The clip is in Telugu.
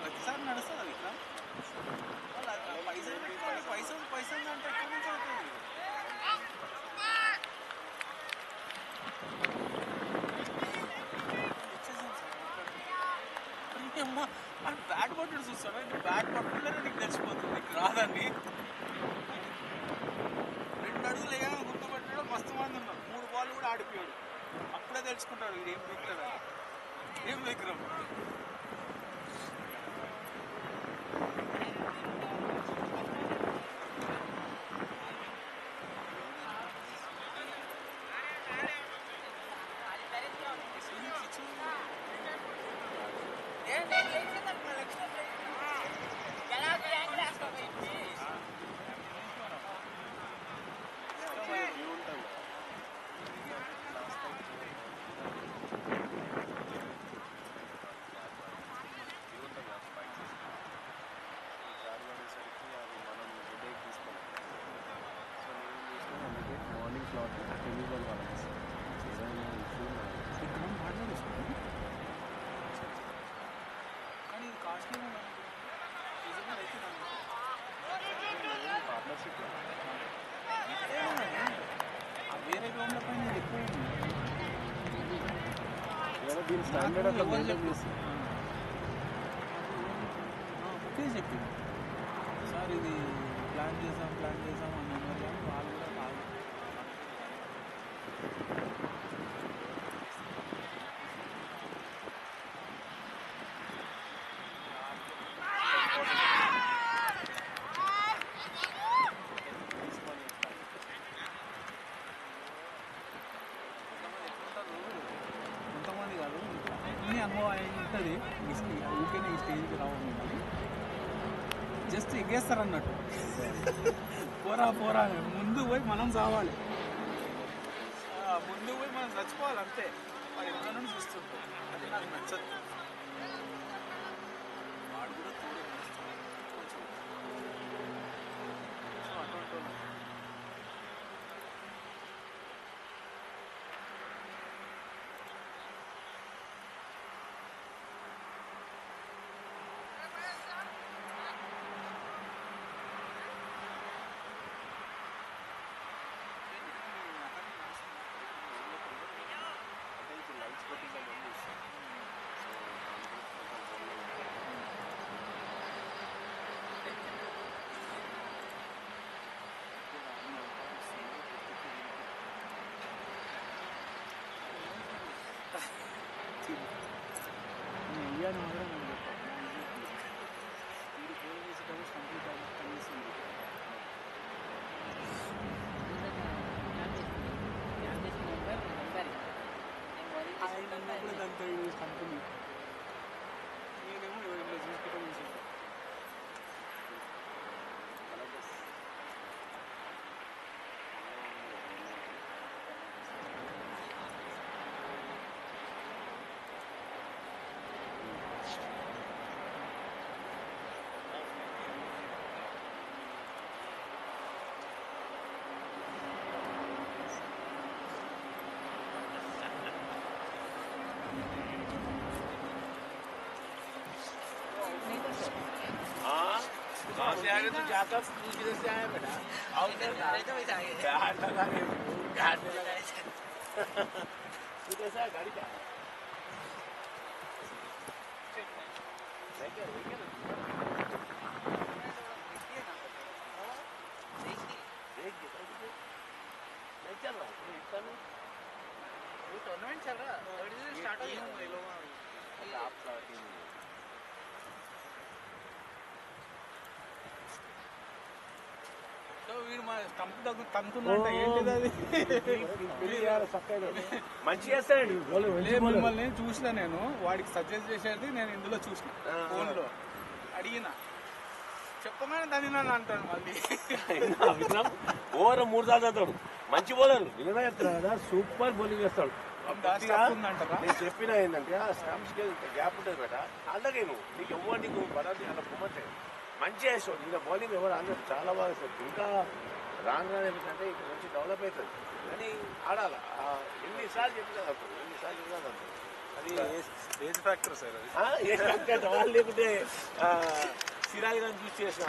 ప్రతిసారి నడుస్తుందా విక్రమ్? పైసలు పెట్టుకోండి, పైసలు అంటే ఎక్కడి నుంచి అవుతుంది? ఇచ్చేసాను సార్. అమ్మా బ్యాట్ పట్టుడు చూస్తావా? బ్యాట్ పట్టుకుంటేనే నీకు తెలిసిపోతుంది నీకు రాదని. 2 అడుగులు వేయగా గుర్తుపట్టాడు. మస్తు మంది ఉన్నారు. 3 బాల్ కూడా ఆడిపోయాడు. అప్పుడే తెలుసుకుంటాడు వీడు ఏం పీకుతాడా. ఏం విక్రమ్? కానీ ఇది కాస్ట్లీ పార్ట్నర్షిప్ వేరే గ్రౌండ్ల పైన ఎక్కువ దీని స్టాండర్డ్ అట్లా మెయింటైన్ చేస్తుంది. ఒకే చెప్పింది సార్ ఇది ప్లాన్ చేసాం అని అన్నారు. కానీ వాళ్ళు కూడా కాదు. కొంతమంది కాదు, అన్ని అనుభవం ఉంటుంది. ఊరికే ఈ స్టేజ్కి రావడం కానీ జస్ట్ ఎగేస్తారు అన్నట్టు. పోరా ముందు పోయి మనం చావాలి, ముందు పోయి మనం చచ్చిపోవాలి అంతే. మరి ఎక్కడ నుంచి చూస్తుంటాం, అది నాకు నచ్చదు. వాడు కూడా తోడు కొంచెం అటువంటి ఇయ్యాను మాత్రం నేను చెప్పాను. మీరు ఫోన్ చేసేటప్పుడు కంప్లీట్ కలిసింది. ఆయన అన్నప్పుడు దాంతో కంపెనీ నేనేమో ఎవరైనా చూసుకుంటాం చూసాను. से आगे तो जाकर दूसरे से आया बेटा तू कैसा गाड़ी क्या चल रहा टूर्नामेंट चल रहा स्टार्ट हो వీడు మా స్టంప్ తగ్గుతుందంట. ఏంటిది అది? మంచి చేస్తాడు. మిమ్మల్ని చూసిన నేను, వాడికి సజెస్ట్ చేసేది నేను ఇందులో చూసిన ఫోన్లో. అడిగిన చెప్పగానే దాన్ని నన్ను అంటాను మళ్ళీ. ఓవర్ 3 సార్లు చదువుతాడు. మంచి బౌలర్ నిజమే చెప్తున్నా కదా, సూపర్ బౌలింగ్ చేస్తాడు. నేను చెప్పిన ఏంటంటే ఆ స్టాంప్స్ గ్యాప్ ఉంటుంది బేట. అలాగే నీకు ఎవరు నీకు పడాలి అలా పొమ్మంటే మంచిగా వేస్తాడు. ఇంకా బౌలింగ్ ఎవరు అందరూ చాలా బాగా వేస్తాడు. ఇంకా రాను ఏమిటంటే ఇక్కడ మంచి డెవలప్ అవుతుంది. కానీ ఆడాలి. ఎన్నిసార్లు చెప్పినా తప్పదు. అది ఏజ్ ఫ్యాక్టర్ సార్ అది. ఏ ఫ్యాక్టర్ లేకుంటే సిరాజ్ గారిని చూసి చేసిన